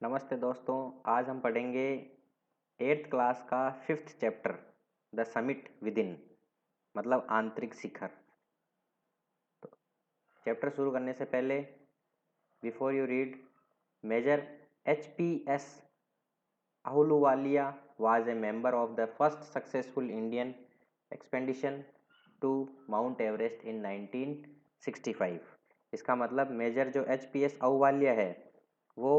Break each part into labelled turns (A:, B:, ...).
A: नमस्ते दोस्तों। आज हम पढ़ेंगे 8th क्लास का 5th chapter the summit within, मतलब आंतरिक शिखर। तो चैप्टर शुरू करने से पहले before you read, major HPS Ahluwalia was a member of the first successful Indian expedition to Mount Everest in 1965। इसका मतलब मेजर जो HPS आहूवालिया है वो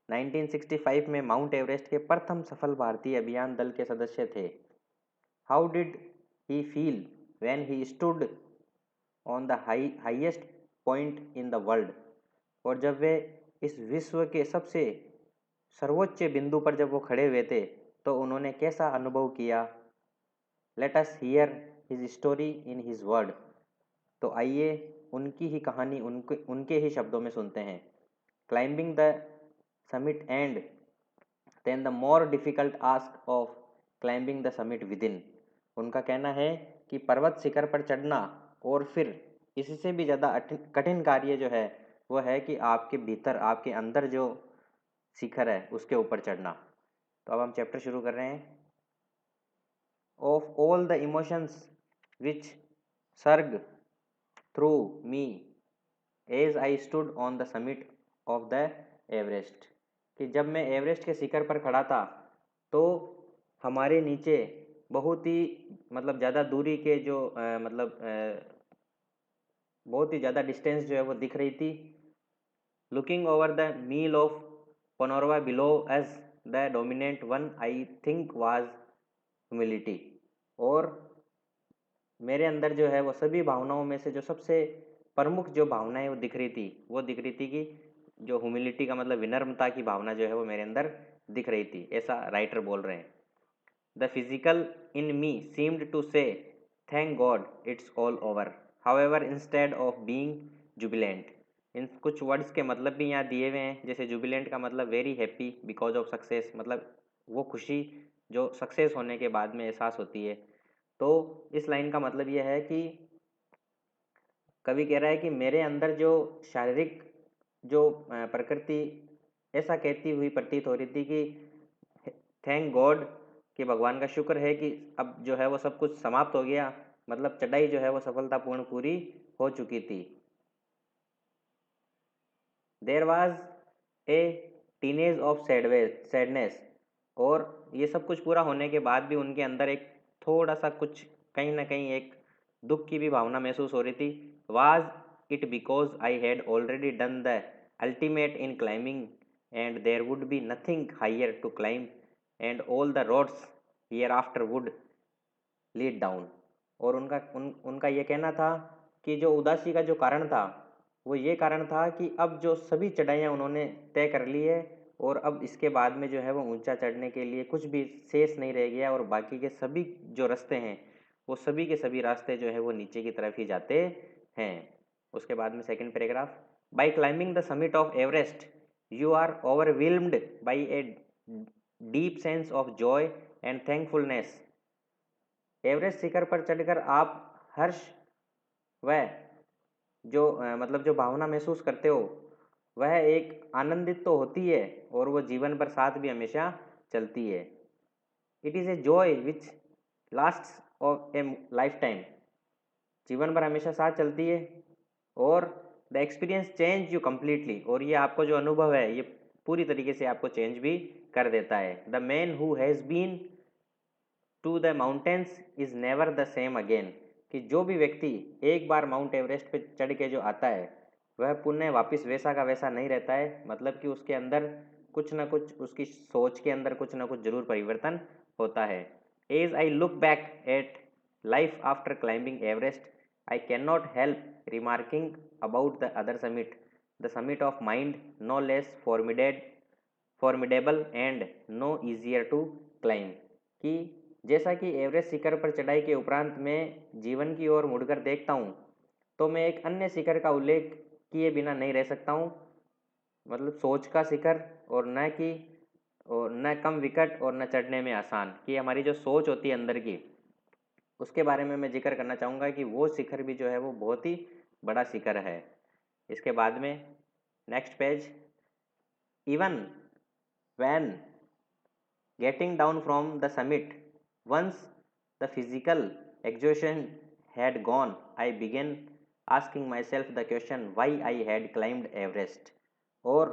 A: 1965 में माउंट एवरेस्ट के प्रथम सफल भारतीय अभियान दल के सदस्य थे। How did he feel when he stood on the highest point in the world, और जब वे इस विश्व के सबसे सर्वोच्च बिंदु पर जब वो खड़े हुए थे तो उन्होंने कैसा अनुभव किया। Let us here his story in his word. तो आइए उनकी ही कहानी उनके ही शब्दों में सुनते हैं। Climbing the summit and then the more difficult ask of climbing the summit within. उनका कहना है कि पर्वत शिखर पर चढ़ना और फिर इससे भी ज़्यादा कठिन कार्य जो है वो है कि आपके भीतर, आपके अंदर जो शिखर है उसके ऊपर चढ़ना। तो अब हम चैप्टर शुरू कर रहे हैं। Of all the emotions which surge through me as I stood on the summit of the Everest. कि जब मैं एवरेस्ट के शिखर पर खड़ा था तो हमारे नीचे बहुत ही ज़्यादा दूरी के जो बहुत ही ज़्यादा डिस्टेंस जो है वो दिख रही थी। Looking over the mile of panorama below as the dominant one I think was humility. और मेरे अंदर जो है वो सभी भावनाओं में से जो सबसे प्रमुख जो भावनाएं वो दिख रही थी कि जो ह्यूमिलिटी का मतलब विनम्रता की भावना जो है वो मेरे अंदर दिख रही थी, ऐसा राइटर बोल रहे हैं। The physical in me seemed to say thank God it's all over, however instead of being jubilant. इन कुछ वर्ड्स के मतलब भी यहाँ दिए हुए हैं। जैसे जुबिलेंट का मतलब very happy because of success, मतलब वो खुशी जो सक्सेस होने के बाद में एहसास होती है। तो इस लाइन का मतलब यह है कि कवि कह रहा है कि मेरे अंदर जो शारीरिक जो प्रकृति ऐसा कहती हुई प्रतीत हो रही थी कि थैंक गॉड, कि भगवान का शुक्र है कि अब जो है वो सब कुछ समाप्त हो गया, मतलब चढ़ाई जो है वो सफलतापूर्ण पूरी हो चुकी थी। There was a tinge of sadness, और ये सब कुछ पूरा होने के बाद भी उनके अंदर एक थोड़ा सा कुछ कहीं ना कहीं एक दुख की भी भावना महसूस हो रही थी। Was it because I had already done the ultimate in climbing and there would be nothing higher to climb and all the roads hereafter would lead down. और उनका ये कहना था कि जो उदासी का जो कारण था वो ये कारण था कि अब जो सभी चढ़ाइयाँ उन्होंने तय कर ली है और अब इसके बाद में जो है वो ऊंचा चढ़ने के लिए कुछ भी शेष नहीं रह गया, और बाकी के सभी जो रास्ते हैं वो सभी के सभी रास्ते जो है वो नीचे की तरफ ही जाते हैं। उसके बाद में second paragraph, by climbing the summit of Everest you are overwhelmed by a deep sense of joy and thankfulness. Everest शिखर पर चढ़कर आप हर्ष व जो जो भावना महसूस करते हो वह एक आनंदित तो होती है और वो जीवन भर साथ भी हमेशा चलती है। It is a joy which lasts of A life time, जीवन भर हमेशा साथ चलती है। और the experience change you completely, और ये आपको जो अनुभव है ये पूरी तरीके से आपको चेंज भी कर देता है। The man who has been to the mountains is never the same again, कि जो भी व्यक्ति एक बार माउंट एवरेस्ट पे चढ़ के जो आता है वह पुनः वापस वैसा का वैसा नहीं रहता है। मतलब कि उसके अंदर कुछ ना कुछ, उसकी सोच के अंदर कुछ ना कुछ जरूर परिवर्तन होता है। As I look back at life after climbing Everest I can not help remarking about the other summit, the summit of mind no less formidable and no easier to climb. कि जैसा कि एवरेस्ट शिखर पर चढ़ाई के उपरांत मैं जीवन की ओर मुड़कर देखता हूँ तो मैं एक अन्य शिखर का उल्लेख किए बिना नहीं रह सकता हूँ, मतलब सोच का शिखर, और न कम विकट और न चढ़ने में आसान। कि हमारी जो सोच होती है अंदर की उसके बारे में मैं जिक्र करना चाहूँगा कि वो शिखर भी जो है वो बहुत ही बड़ा शिखर है। इसके बाद में next page, even when getting down from the summit, once the physical exhaustion had gone, I began asking myself the question why I had climbed Everest. और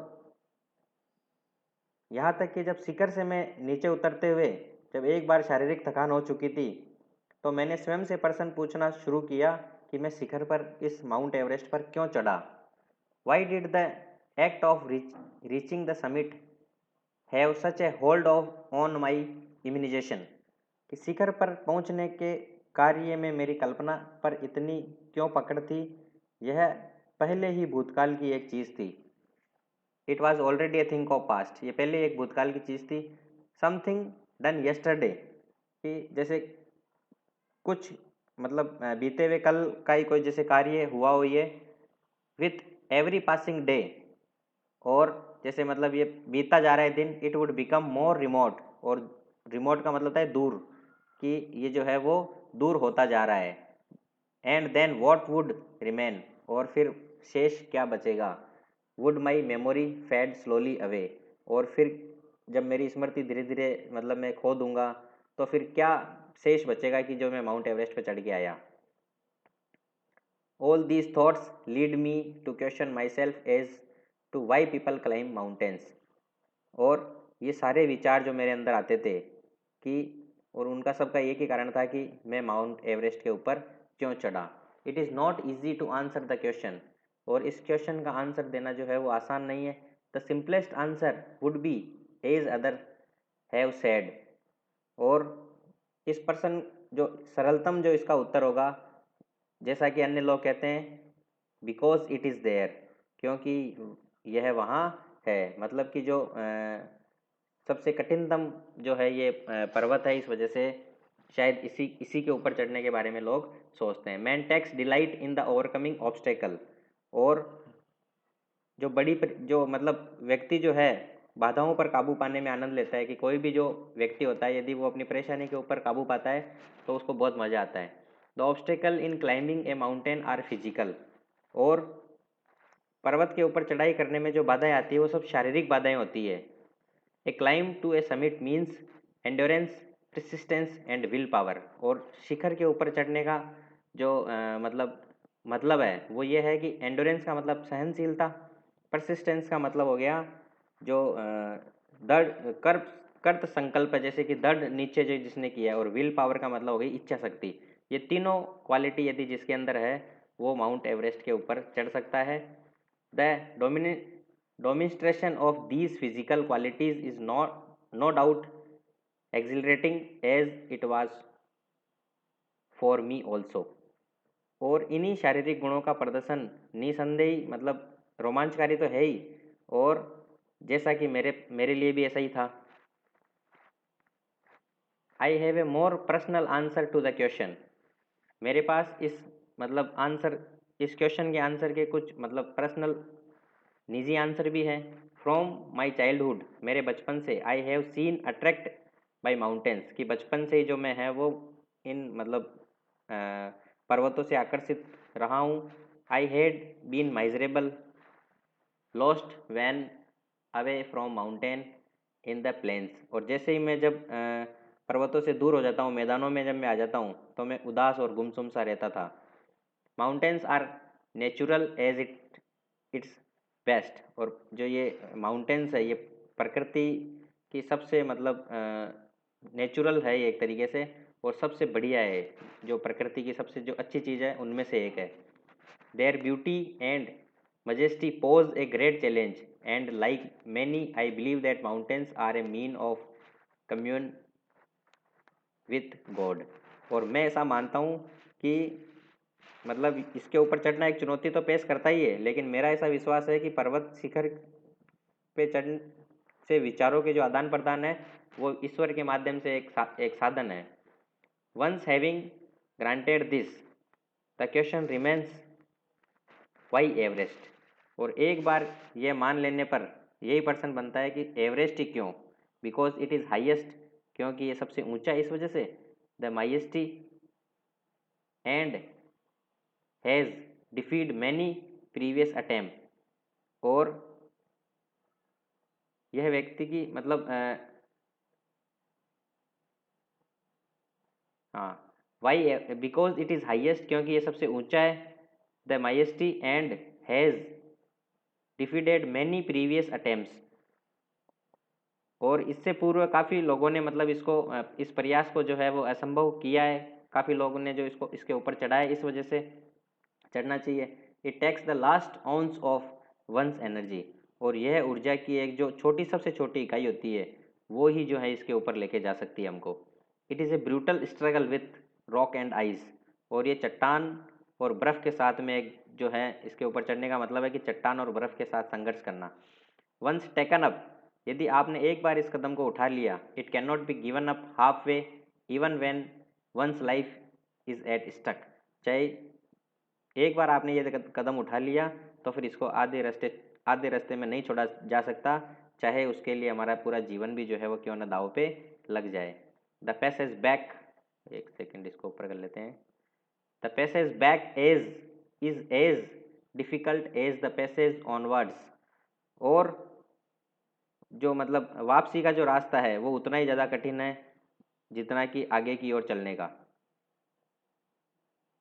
A: यहाँ तक कि जब शिखर से मैं नीचे उतरते हुए जब एक बार शारीरिक थकान हो चुकी थी, तो मैंने स्वयं से प्रश्न पूछना शुरू किया कि मैं शिखर पर इस माउंट एवरेस्ट पर क्यों चढ़ा। Why did the act of reaching the summit have such A hold of on my imagination, कि शिखर पर पहुंचने के कार्य में मेरी कल्पना पर इतनी क्यों पकड़ थी। यह पहले ही भूतकाल की एक चीज़ थी। It was already a thing of past, ये पहले एक भूतकाल की चीज़ थी। समथिंग डन यस्टरडे, कि जैसे कुछ मतलब बीते हुए कल का ही कोई जैसे कार्य हुआ हो ये, विथ एवरी पासिंग डे, और जैसे मतलब ये बीता जा रहा है दिन, it would become more remote, और रिमोट का मतलब है दूर, कि ये जो है वो दूर होता जा रहा है। And then what would remain, और फिर शेष क्या बचेगा। Would my memory fade slowly away, और फिर जब मेरी स्मृति धीरे धीरे मतलब मैं खो दूंगा, तो फिर क्या शेष बचेगा कि जो मैं माउंट एवरेस्ट पर चढ़ के आया। All these thoughts lead me to question myself as to why people climb mountains. और ये सारे विचार जो मेरे अंदर आते थे कि, और उनका सबका एक ही कारण था कि मैं माउंट एवरेस्ट के ऊपर क्यों चढ़ा। It is not easy to answer the question, और इस क्वेश्चन का आंसर देना जो है वो आसान नहीं है। The simplest answer would be as other have said, और इस पर्सन जो सरलतम जो इसका उत्तर होगा, जैसा कि अन्य लोग कहते हैं, बिकॉज इट इज़ देयर, क्योंकि यह वहाँ है। मतलब कि जो सबसे कठिनतम जो है ये पर्वत है, इस वजह से शायद इसी के ऊपर चढ़ने के बारे में लोग सोचते हैं। Man takes delight in the overcoming obstacle, और जो मतलब व्यक्ति जो है बाधाओं पर काबू पाने में आनंद लेता है, कि कोई भी जो व्यक्ति होता है यदि वो अपनी परेशानी के ऊपर काबू पाता है तो उसको बहुत मज़ा आता है। The obstacle in climbing a mountain are physical, और पर्वत के ऊपर चढ़ाई करने में जो बाधाएं आती है वो सब शारीरिक बाधाएं होती है। A climb to a summit means endurance, persistence and will power, और शिखर के ऊपर चढ़ने का जो मतलब है वो ये है कि एंडोरेंस का मतलब सहनशीलता, परसिस्टेंस का मतलब हो गया जो दृढ़ कर्त संकल्प है, जैसे कि दृढ़ निश्चय जो जिसने किया है, और विल पावर का मतलब हो गई इच्छा शक्ति। ये तीनों क्वालिटी यदि जिसके अंदर है वो माउंट एवरेस्ट के ऊपर चढ़ सकता है। The demonstration of these physical qualities is no doubt exhilarating as it was for me also, और इन्हीं शारीरिक गुणों का प्रदर्शन निसंदेही मतलब रोमांचकारी तो है ही, और जैसा कि मेरे लिए भी ऐसा ही था। I have a more personal answer to the question, मेरे पास इस मतलब आंसर, इस क्वेश्चन के आंसर के कुछ मतलब पर्सनल निजी आंसर भी है। फ्रॉम माई चाइल्डहुड, मेरे बचपन से, I have seen attract by mountains, कि बचपन से ही जो मैं है वो इन मतलब पर्वतों से आकर्षित रहा हूँ। I had been miserable lost when away from mountain in the plains, और जैसे ही मैं जब पर्वतों से दूर हो जाता हूँ, मैदानों में जब मैं आ जाता हूँ, तो मैं उदास और गुमसुम सा रहता था। Mountains are natural as its best, और जो ये माउंटेन्स है ये प्रकृति की सबसे मतलब नेचुरल है ये एक तरीके से, और सबसे बढ़िया है, जो प्रकृति की सबसे जो अच्छी चीज़ है उनमें से एक है। Their beauty and majesty pose a great challenge, and like many I believe that mountains are a mean of commune with God, और मैं ऐसा मानता हूँ कि मतलब इसके ऊपर चढ़ना एक चुनौती तो पेश करता ही है, लेकिन मेरा ऐसा विश्वास है कि पर्वत शिखर पे चढ़ने से विचारों के जो आदान प्रदान है वो ईश्वर के माध्यम से एक साधन है। Once having granted this, the question remains why Everest, और एक बार ये मान लेने पर यही प्रश्न बनता है कि एवरेस्ट ही क्यों। बिकॉज इट इज़ हाइएस्ट, क्योंकि ये सबसे ऊंचा है इस वजह से। The majesty and has defied many previous attempt, और यह व्यक्ति की मतलब हाँ, why because it is highest, क्योंकि ये सबसे ऊंचा है। The majesty and has defeated many previous attempts, और इससे पूर्व काफ़ी लोगों ने मतलब इसको इस प्रयास को जो है वो असंभव किया है। काफ़ी लोगों ने जो इसको इसके ऊपर चढ़ा है, इस वजह से चढ़ना चाहिए। It takes the last ounce of one's energy, और यह ऊर्जा की एक जो छोटी सबसे छोटी इकाई होती है वो ही जो है इसके ऊपर लेके जा सकती है हमको। It is a brutal struggle with rock and ice, और ये चट्टान और बर्फ़ के साथ में एक जो है इसके ऊपर चढ़ने का मतलब है कि चट्टान और बर्फ़ के साथ संघर्ष करना। वंस टेकन अप, यदि आपने एक बार इस कदम को उठा लिया, it can not be given up half way even when one's life is at stake. चाहे एक बार आपने ये कदम उठा लिया तो फिर इसको आधे रास्ते में नहीं छोड़ा जा सकता, चाहे उसके लिए हमारा पूरा जीवन भी जो है वो क्यों ना दाव पे लग जाए। द पैसेज बैक, एक सेकंड इसको ऊपर कर लेते हैं। The passage back is as difficult as the passage onwards, और जो मतलब वापसी का जो रास्ता है वो उतना ही ज़्यादा कठिन है जितना कि आगे की ओर चलने का।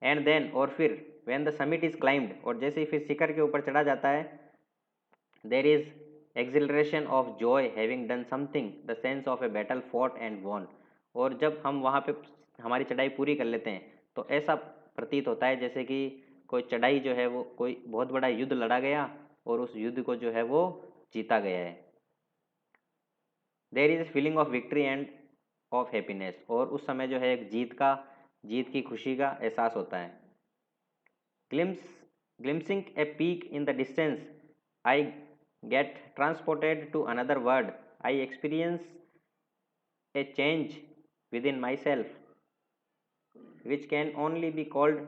A: एंड देन, और फिर when the summit is climbed, और जैसे ही फिर शिखर के ऊपर चढ़ा जाता है, there is exhilaration of joy having done something, the sense of a battle fought and won. और जब हम वहाँ पे हमारी चढ़ाई पूरी कर लेते हैं तो ऐसा प्रतीत होता है जैसे कि कोई चढ़ाई जो है वो कोई बहुत बड़ा युद्ध लड़ा गया और उस युद्ध को जो है वो जीता गया है। There is feeling of victory end of happiness, और उस समय जो है एक जीत की खुशी का एहसास होता है। glimpsing a peak in the distance, I get transported to another world. I experience a change within myself, which can only be called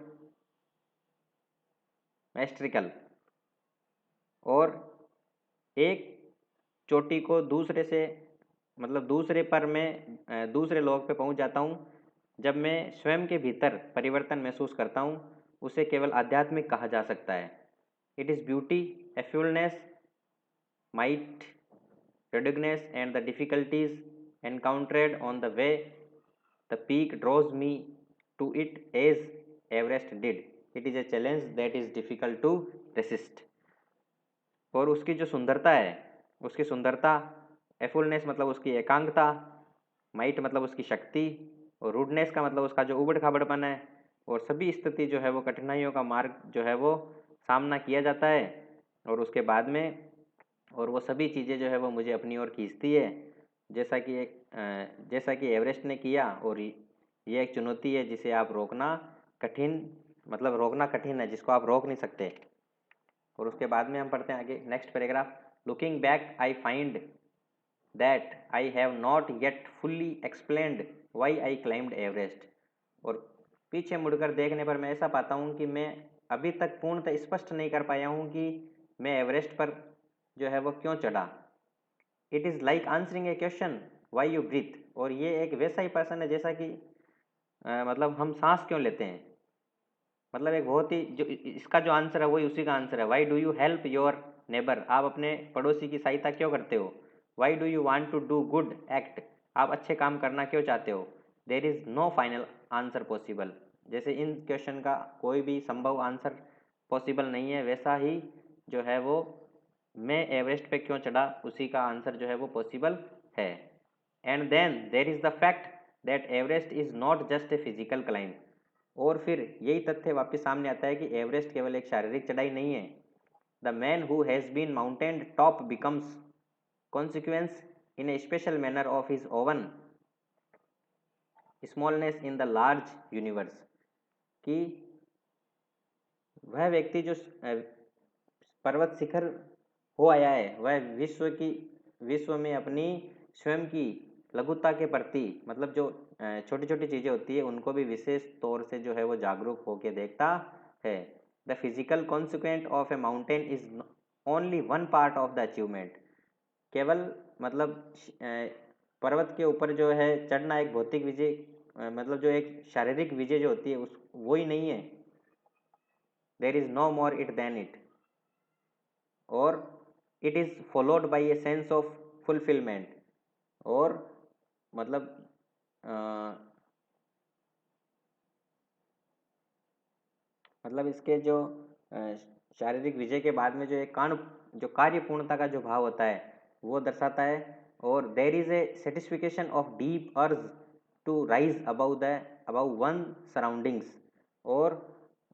A: masterful। और एक चोटी को दूसरे से मतलब दूसरे पर मैं दूसरे लोक पे पहुंच जाता हूं जब मैं स्वयं के भीतर परिवर्तन महसूस करता हूं, उसे केवल आध्यात्मिक कहा जा सकता है। It is beauty, awfulness, might, ruggedness, and the difficulties encountered on the way. The peak draws me to it as Everest did. It is a challenge that is difficult to resist। और उसकी जो सुंदरता है, उसकी सुंदरता, एफुलनेस मतलब उसकी एकांकता, might मतलब उसकी शक्ति, और रूडनेस का मतलब उसका जो उबड़ खाबड़पन है, और सभी स्थिति जो है वो कठिनाइयों का मार्ग जो है वो सामना किया जाता है, और उसके बाद में और वो सभी चीज़ें जो है वो मुझे अपनी ओर खींचती है, जैसा कि एवरेस्ट ने किया। और ये एक चुनौती है जिसे आप रोकना कठिन है, जिसको आप रोक नहीं सकते। और उसके बाद में हम पढ़ते हैं आगे next paragraph. Looking back I find that I have not yet fully explained why I climbed Everest. और पीछे मुड़कर देखने पर मैं ऐसा पाता हूँ कि मैं अभी तक पूर्णतः स्पष्ट नहीं कर पाया हूँ कि मैं एवरेस्ट पर जो है वो क्यों चढ़ा। It is like answering a question why you breathe, और ये एक वैसा ही पर्सन है जैसा कि मतलब हम सांस क्यों लेते हैं। मतलब एक बहुत ही जो इसका जो आंसर है वही उसी का आंसर है। Why do you help your neighbour, आप अपने पड़ोसी की सहायता क्यों करते हो। Why do you want to do good act, आप अच्छे काम करना क्यों चाहते हो। There is no final answer possible, जैसे इन क्वेश्चन का कोई भी संभव आंसर पॉसिबल नहीं है, वैसा ही जो है वो मैं एवरेस्ट पे क्यों चढ़ा उसी का आंसर जो है वो पॉसिबल है। And then there is the fact that Everest is not just a physical climb, और फिर यही तथ्य वापस सामने आता है कि एवरेस्ट केवल एक शारीरिक चढ़ाई नहीं है। The man who has been mountain top becomes consequence in a special manner of his own smallness in the large universe, कि वह व्यक्ति जो पर्वत शिखर हो आया है वह विश्व में अपनी स्वयं की लघुता के प्रति मतलब जो छोटी छोटी चीज़ें होती है उनको भी विशेष तौर से जो है वो जागरूक होकर देखता है। The physical consequent of a mountain is only one part of the achievement, केवल मतलब पर्वत के ऊपर जो है चढ़ना एक भौतिक विजय मतलब जो एक शारीरिक विजय जो होती है उस वो ही नहीं है। There is no more it than it, और it is followed by a sense of fulfilment. और मतलब अ, मतलब इसके जो अ, शारीरिक विजय के बाद में जो एक जो कार्यपूर्णता का जो भाव होता है वो दर्शाता है। और there is a satisfaction of deep urge to rise above one surroundings. और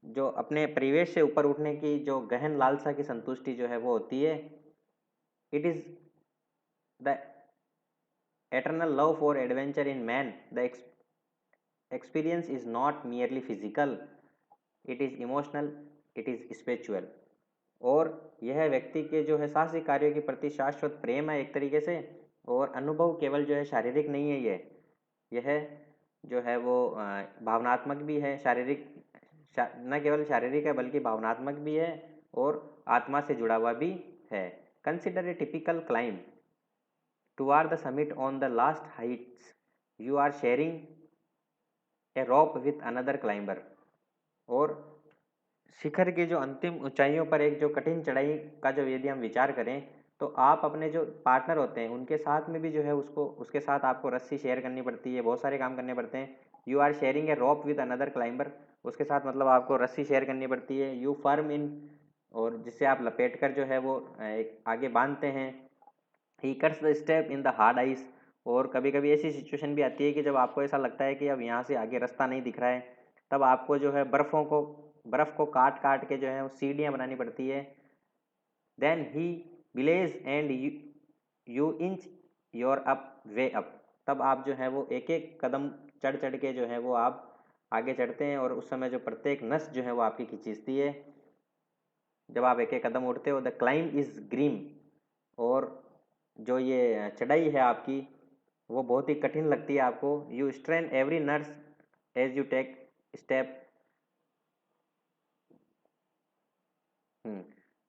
A: जो अपने परिवेश से ऊपर उठने की जो गहन लालसा की संतुष्टि जो है वो होती है। It is the eternal love for adventure in man. The experience is not merely physical, it is emotional, it is spiritual। और यह व्यक्ति के जो है साहसिक कार्यों के प्रति शाश्वत प्रेम है एक तरीके से। और अनुभव केवल जो है शारीरिक नहीं है, यह जो है वो भावनात्मक भी है। न केवल शारीरिक है बल्कि भावनात्मक भी है और आत्मा से जुड़ा हुआ भी है। Consider a typical climb toward the summit। on the last heights you are sharing a rope with another climber। और शिखर के जो अंतिम ऊंचाइयों पर एक जो कठिन चढ़ाई का जो यदि हम विचार करें तो आप अपने जो पार्टनर होते हैं उनके साथ में भी जो है उसके साथ आपको रस्सी शेयर करनी पड़ती है, बहुत सारे काम करने पड़ते हैं। You are sharing a rope with another climber, उसके साथ मतलब आपको रस्सी शेयर करनी पड़ती है। यू फर्म इन, और जिससे आप लपेट कर जो है वो एक आगे बांधते हैं। ही cuts the step in the hard ice. और कभी कभी ऐसी सिचुएशन भी आती है कि जब आपको ऐसा लगता है कि अब यहाँ से आगे रास्ता नहीं दिख रहा है, तब आपको जो है बर्फ़ को काट काट के जो है वो सीढ़ियाँ बनानी पड़ती है। Then he belays and you inch your up way up. तब आप जो है वो एक एक कदम चढ़ चढ़ के जो है वो आप आगे चढ़ते हैं और उस समय जो प्रत्येक नस जो है वो आपकी खींचती है जब आप एक एक कदम उठते हो। The climb is grim. और जो ये चढ़ाई है आपकी वो बहुत ही कठिन लगती है आपको। You strain every nerve as you take step.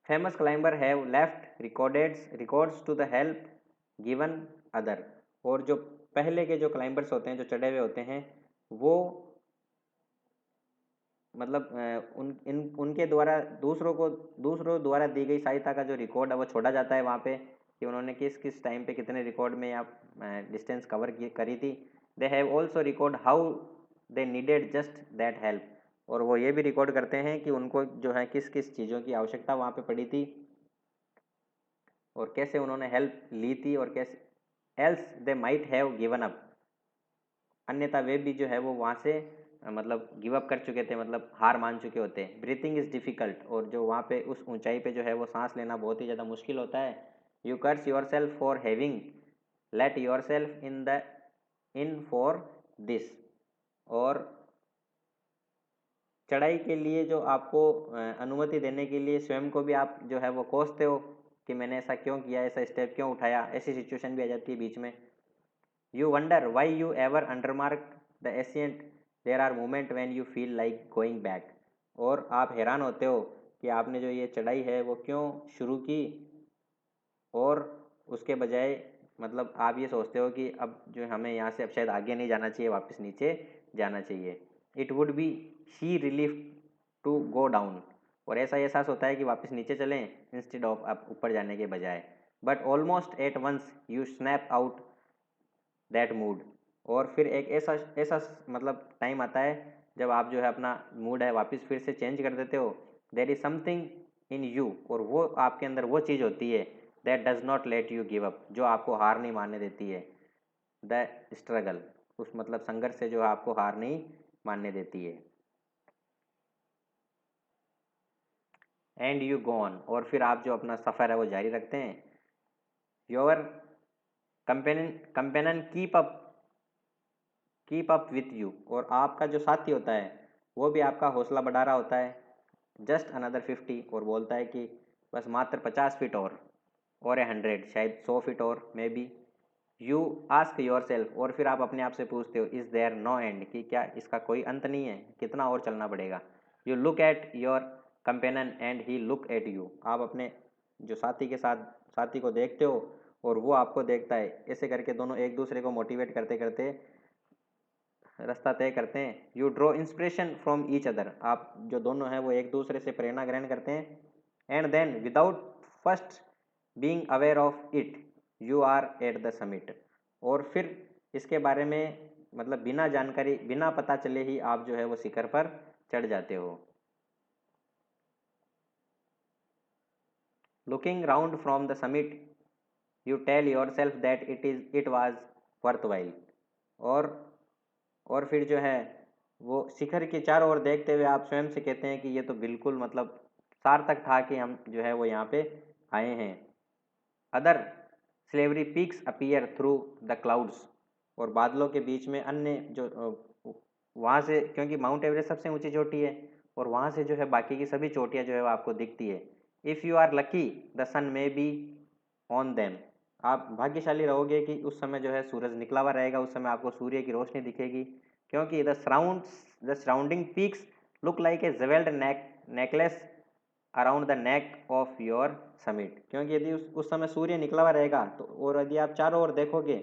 A: Famous climber have left records to the help given other. और जो पहले के जो क्लाइंबर्स होते हैं जो चढ़े हुए होते हैं वो मतलब उनके द्वारा दूसरों द्वारा दी गई सहायता का जो रिकॉर्ड है वो छोड़ा जाता है वहाँ पे कि उन्होंने किस किस टाइम पे कितने रिकॉर्ड में या डिस्टेंस कवर करी थी। They have also record how they needed just that help. और वो ये भी रिकॉर्ड करते हैं कि उनको जो है किस किस चीज़ों की आवश्यकता वहाँ पे पड़ी थी और कैसे उन्होंने हेल्प ली थी और कैसे else they might have given up. अन्यथा वे भी जो है वो वहाँ से मतलब गिव अप कर चुके थे, मतलब हार मान चुके होते हैं। Breathing is difficult. और जो वहाँ पे उस ऊंचाई पे जो है वो सांस लेना बहुत ही ज़्यादा मुश्किल होता है। You curse yourself for having let yourself in for this. और चढ़ाई के लिए जो आपको अनुमति देने के लिए स्वयं को भी आप जो है वो कोसते हो कि मैंने ऐसा क्यों किया, ऐसा स्टेप क्यों उठाया। ऐसी सिचुएशन भी आ जाती है बीच में। You wonder why you ever undertook the ascent there are moment when you feel like going back. और आप हैरान होते हो कि आपने जो ये चढ़ाई है वो क्यों शुरू की और उसके बजाय मतलब आप ये सोचते हो कि अब जो हमें यहाँ से अब शायद आगे नहीं जाना चाहिए, वापस नीचे जाना चाहिए। It would be sheer relief to go down. और ऐसा एहसास होता है कि वापस नीचे चलें इंस्टेड ऑफ आप ऊपर जाने के बजाय। But almost at once you snap out that mood. और फिर एक ऐसा ऐसा मतलब टाइम आता है जब आप जो है अपना मूड है वापस फिर से चेंज कर देते हो। There is something in you, और वो आपके अंदर वो चीज़ होती है that does not let you give up, जो आपको हार नहीं मानने देती है। द स्ट्रगल, उस मतलब संघर्ष से जो आपको हार नहीं मानने देती है। एंड यू गो ऑन, और फिर आप जो अपना सफ़र है वो जारी रखते हैं। Your companion keep up with you, और आपका जो साथी होता है वो भी आपका हौसला बढ़ा रहा होता है। जस्ट अनदर 50, और बोलता है कि बस मात्र 50 फीट और 100, शायद 100 फीट और may be. You ask your self, और फिर आप अपने आप से पूछते हो इज़ देयर नो एंड, कि क्या इसका कोई अंत नहीं है, कितना और चलना पड़ेगा। You look at your companion and he look at you, आप अपने जो साथी को देखते हो और वो आपको देखता है। ऐसे करके दोनों एक दूसरे को मोटिवेट करते करते रास्ता तय करते हैं। You draw inspiration from each other, आप जो दोनों हैं वो एक दूसरे से प्रेरणा ग्रहण करते हैं। And then without first being aware of it you are at the summit. और फिर इसके बारे में मतलब बिना जानकारी बिना पता चले ही आप जो है वो शिखर पर चढ़ जाते हो। Looking round from the summit you tell yourself that it was worth while. और और फिर जो है वो शिखर के चारों ओर देखते हुए आप स्वयं से कहते हैं कि ये तो बिल्कुल मतलब सार्थक था कि हम जो है वो यहाँ पे आए हैं। Other slavery peaks appear through the clouds. और बादलों के बीच में अन्य जो वहाँ से, क्योंकि माउंट एवरेस्ट सबसे ऊंची चोटी है और वहाँ से जो है बाकी की सभी चोटियाँ जो है वो आपको दिखती है। If you are lucky the sun may be on them. आप भाग्यशाली रहोगे कि उस समय जो है सूरज निकला हुआ रहेगा, उस समय आपको सूर्य की रोशनी दिखेगी, क्योंकि the surrounding peaks look like a jewelled necklace around the neck of your summit. क्योंकि यदि उस समय सूर्य निकला हुआ रहेगा तो, और यदि आप चारों ओर देखोगे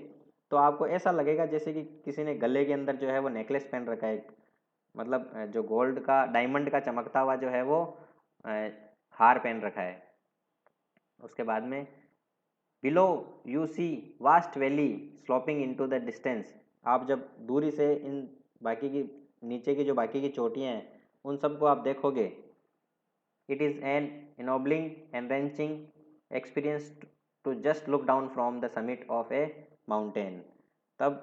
A: तो आपको ऐसा लगेगा जैसे कि किसी ने गले के अंदर जो है वो नेकलेस पहन रखा है, मतलब जो गोल्ड का डायमंड का चमकता हुआ जो है वो हार पहन रखा है। उसके बाद में below you see vast valley sloping into the distance. आप जब दूरी से इन बाकी की नीचे की जो बाकी की चोटियाँ हैं उन सबको आप देखोगे, it is an ennobling enriching experience to just look down from the summit of a mountain। तब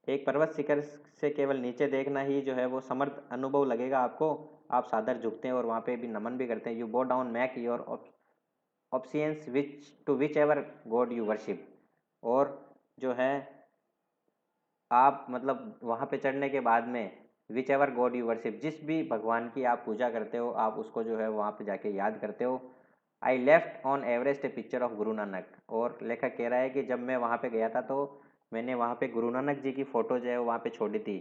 A: एक पर्वत शिखर से केवल नीचे देखना ही जो है वो समर्थ अनुभव लगेगा आपको। आप सादर झुकते हैं और वहाँ पे भी नमन भी करते हैं। You bow down make your obeisance which to which ever God you worship. और जो है आप मतलब वहाँ पे चढ़ने के बाद में विच एवर गॉड यू वर्शिप, जिस भी भगवान की आप पूजा करते हो आप उसको जो है वहाँ पे जाके याद करते हो। I left on Everest A picture of Guru Nanak. और लेखक कह रहा है कि जब मैं वहाँ पे गया था तो मैंने वहाँ पे गुरु नानक जी की फ़ोटो जो है वहाँ पे छोड़ी थी।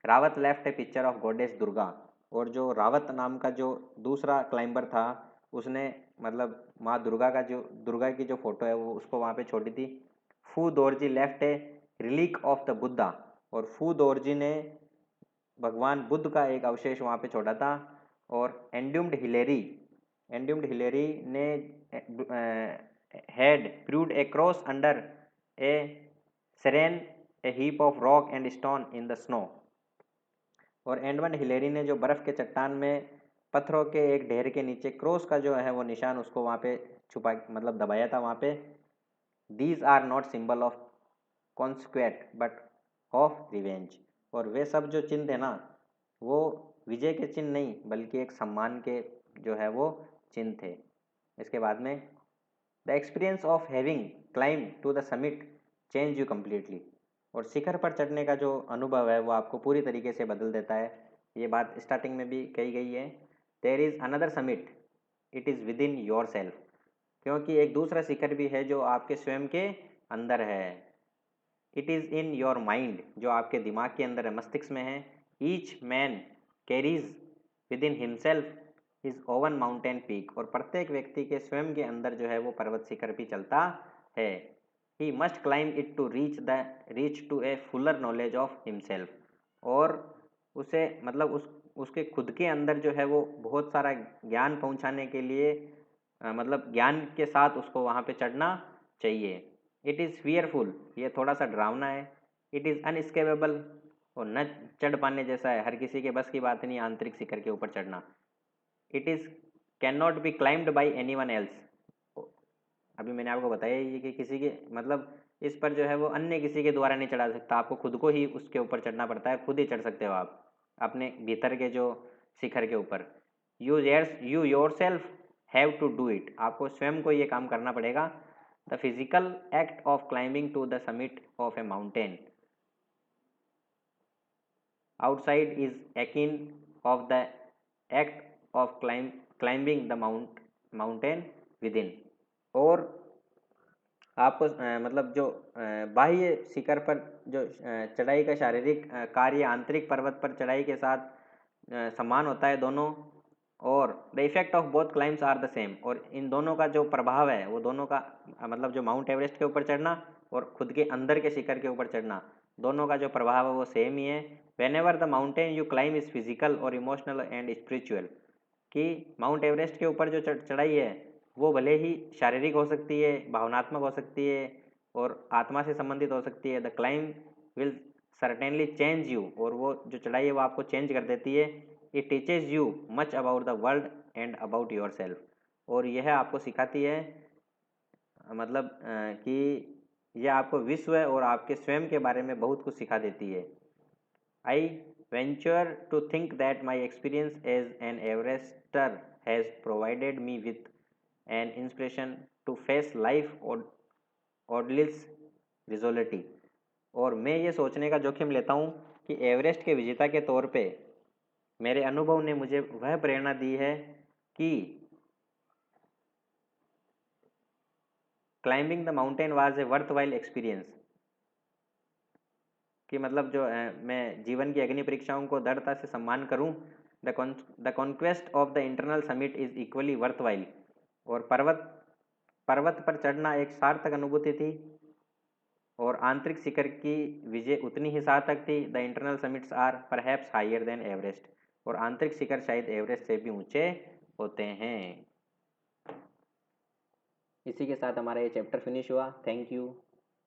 A: Rawat left A picture of goddess Durga. और जो रावत नाम का जो दूसरा क्लाइंबर था उसने मतलब माँ दुर्गा का जो दुर्गा की जो फ़ोटो है वो उसको वहाँ पे छोड़ी थी। Phu Dorji left a relic of the Buddha. और फू दोरजी ने भगवान बुद्ध का एक अवशेष वहाँ पे छोड़ा था। और एंड्यूम्ड हिलेरी ने had proved a cross under a cairn a heap of rock and stone in the snow. और एडमंड हिलेरी ने जो बर्फ़ के चट्टान में पत्थरों के एक ढेर के नीचे क्रॉस का जो है वो निशान उसको वहाँ पे छुपा मतलब दबाया था वहाँ पे। These are not symbol of conquest but of revenge. और वे सब जो चिन्ह है ना वो विजय के चिन्ह नहीं बल्कि एक सम्मान के जो है वो चिन्ह थे। इसके बाद में the experience of having climb to the summit change you completely. और शिखर पर चढ़ने का जो अनुभव है वो आपको पूरी तरीके से बदल देता है। ये बात स्टार्टिंग में भी कही गई है। There is another summit it is within yourself. क्योंकि एक दूसरा शिखर भी है जो आपके स्वयं के अंदर है। It is in your mind, जो आपके दिमाग के अंदर है, मस्तिष्क में है। Each man carries with in himself his oven mountain peak. और प्रत्येक व्यक्ति के स्वयं के अंदर जो है वो पर्वत शिखर भी चलता है। He must climb it to reach to a fuller knowledge of himself. और उसे मतलब उसके खुद के अंदर जो है वो बहुत सारा ज्ञान पहुंचाने के लिए मतलब ज्ञान के साथ उसको वहाँ पे चढ़ना चाहिए। इट इज़ फियरफुल, ये थोड़ा सा डरावना है। इट इज़ अनस्केपेबल, और न चढ़ पाने जैसा है, हर किसी के बस की बात नहीं आंतरिक शिखर के ऊपर चढ़ना। It is can not B climbed by any one else. अभी मैंने आपको बताया ये कि किसी के मतलब इस पर जो है वो अन्य किसी के द्वारा नहीं चढ़ा सकता, आपको खुद को ही उसके ऊपर चढ़ना पड़ता है, खुद ही चढ़ सकते हो आप अपने भीतर के जो शिखर के ऊपर। You yourself have to do it, आपको स्वयं को ये काम करना पड़ेगा। The physical act of climbing to the summit of a mountain outside is akin of the act of climbing the mountain within। और आपको मतलब जो बाह्य शिखर पर जो चढ़ाई का शारीरिक कार्य आंतरिक पर्वत पर चढ़ाई के साथ समान होता है दोनों। और the effect of both climbs are the same, और इन दोनों का जो प्रभाव है वो दोनों का मतलब जो माउंट एवरेस्ट के ऊपर चढ़ना और खुद के अंदर के शिखर के ऊपर चढ़ना, दोनों का जो प्रभाव है वो सेम ही है। When ever the mountain you climb is physical और इमोशनल एंड स्पिरिचुअल। कि माउंट एवरेस्ट के ऊपर जो चढ़ाई है वो भले ही शारीरिक हो सकती है, भावनात्मक हो सकती है और आत्मा से संबंधित हो सकती है। The climb will certainly change you, और वो जो चढ़ाई है वो आपको चेंज कर देती है। It teaches you much about the world and about your self, और यह आपको सिखाती है मतलब कि यह आपको विश्व और आपके स्वयं के बारे में बहुत कुछ सिखा देती है। I venture to think that my experience as an Everester has provided me with an inspiration to face life ordeals resolutely. और मैं ये सोचने का जोखिम लेता हूँ कि एवरेस्ट के विजेता के तौर पे मेरे अनुभव ने मुझे वह प्रेरणा दी है कि climbing the mountain was a worth while experience, कि मतलब जो मैं जीवन की अग्नि परीक्षाओं को दृढ़ता से सम्मान करूं। The conquest of the internal summit is equally worth while, और पर्वत पर्वत पर चढ़ना एक सार्थक अनुभूति थी, और आंतरिक शिखर की विजय उतनी ही सार्थक थी। The internal summits are perhaps higher than Everest, और आंतरिक शिखर शायद एवरेस्ट से भी ऊंचे होते हैं। इसी के साथ हमारा ये चैप्टर फिनिश हुआ। Thank you.